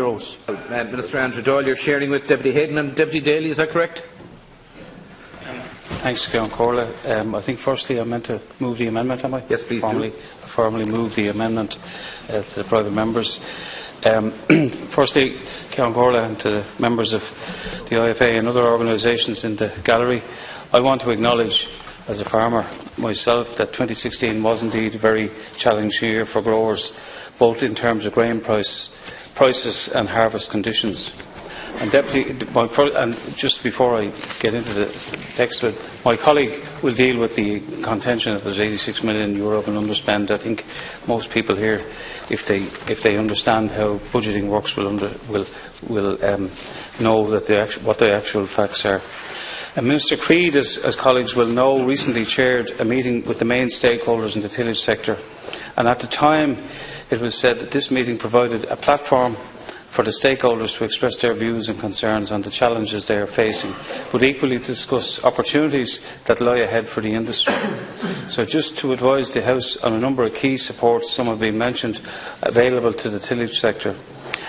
euros. Minister Andrew Doyle, you're sharing with Deputy Hayden and Deputy Dail, is that correct? Thanks, Ceann Comhairle. I think firstly I meant to move the amendment, am I? Yes, please formally move the amendment to the private members. Firstly, Ceann Comhairle, and to the members of the IFA and other organisations in the gallery, I want to acknowledge as a farmer myself that 2016 was indeed a very challenging year for growers, both in terms of grain prices and harvest conditions. And just before I get into the text of it, my colleague will deal with the contention that there's €86 million of an underspend. I think most people here, if they understand how budgeting works, will know that what the actual facts are. And Minister Creed, as colleagues will know, recently chaired a meeting with the main stakeholders in the tillage sector, and at the time it was said that this meeting provided a platform for the stakeholders to express their views and concerns on the challenges they are facing, but equally to discuss opportunities that lie ahead for the industry. So just to advise the House on a number of key supports, some have been mentioned, available to the tillage sector.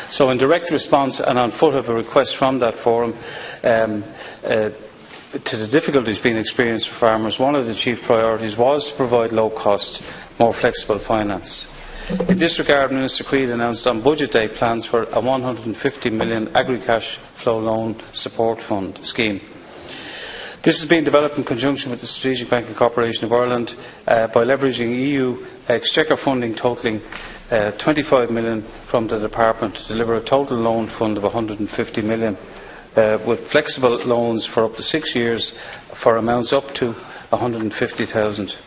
So in direct response and on foot of a request from that forum to the difficulties being experienced for farmers, one of the chief priorities was to provide low-cost, more flexible finance. In this regard, Minister Creed announced on Budget Day plans for a €150 million agri-cash flow loan support fund scheme. This has been developed in conjunction with the Strategic Banking Corporation of Ireland by leveraging EU exchequer funding totalling €25 million from the Department to deliver a total loan fund of €150 million, with flexible loans for up to 6 years for amounts up to €150,000.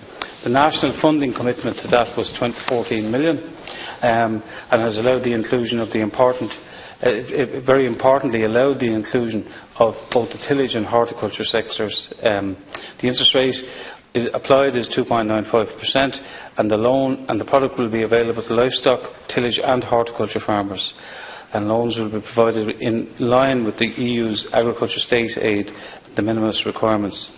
The national funding commitment to that was €14 million and has allowed the inclusion of very importantly allowed the inclusion of both the tillage and horticulture sectors. The interest rate applied is 2.95%, and the loan and the product will be available to livestock, tillage and horticulture farmers. And loans will be provided in line with the EU's agriculture state aid, de minimis requirements.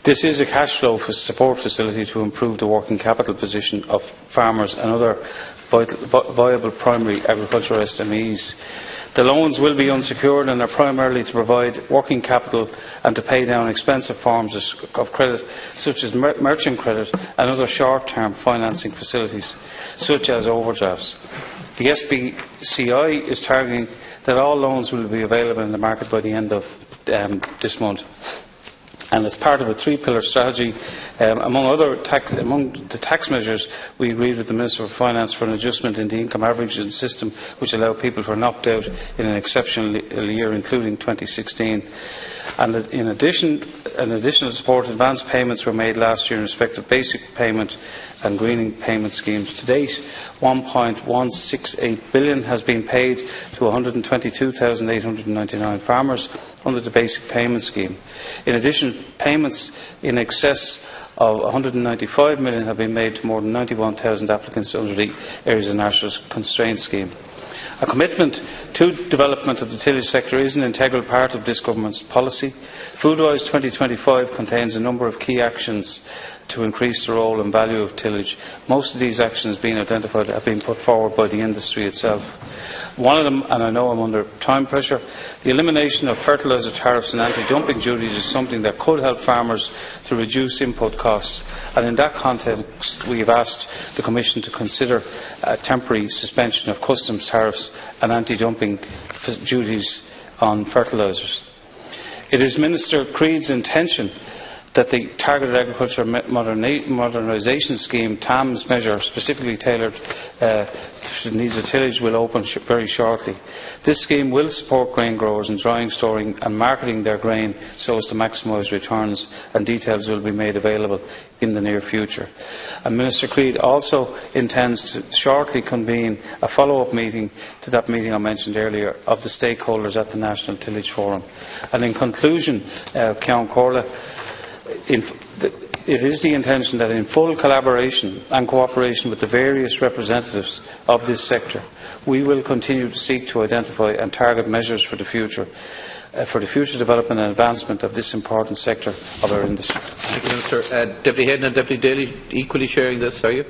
This is a cash flow support facility to improve the working capital position of farmers and other viable primary agricultural SMEs. The loans will be unsecured and are primarily to provide working capital and to pay down expensive forms of credit, such as merchant credit and other short-term financing facilities, such as overdrafts. The SBCI is targeting that all loans will be available in the market by the end of this month. And as part of a three-pillar strategy, among the tax measures, we agreed with the Minister for Finance for an adjustment in the income averaging system, which allowed people for an opt-out in an exceptional year, including 2016. And in addition, an additional support advance payments were made last year in respect of basic payment and greening payment schemes. To date, €1.168 billion has been paid to 122,899 farmers under the basic payment scheme. In addition, payments in excess of €195 million have been made to more than 91,000 applicants under the Areas of National Constraint scheme. A commitment to development of the tillage sector is an integral part of this government's policy. Foodwise 2025 contains a number of key actions to increase the role and value of tillage. Most of these actions being identified have been put forward by the industry itself. One of them, and I know I'm under time pressure, the elimination of fertiliser tariffs and anti-dumping duties is something that could help farmers to reduce input costs. And in that context, we have asked the Commission to consider a temporary suspension of customs tariffs and anti-dumping duties on fertilisers. It is Minister Creed's intention that the Targeted Agriculture Modernisation Scheme, TAMS measure, specifically tailored to the needs of tillage, will open very shortly. This scheme will support grain growers in drying, storing and marketing their grain so as to maximise returns, and details will be made available in the near future. And Minister Creed also intends to shortly convene a follow-up meeting to that meeting I mentioned earlier of the stakeholders at the National Tillage Forum. And in conclusion, Ceann Comhairle, it is the intention that in full collaboration and cooperation with the various representatives of this sector, we will continue to seek to identify and target measures for the future development and advancement of this important sector of our industry. Thank you, Minister. Deputy Hayden and Deputy Daly equally sharing this, are you?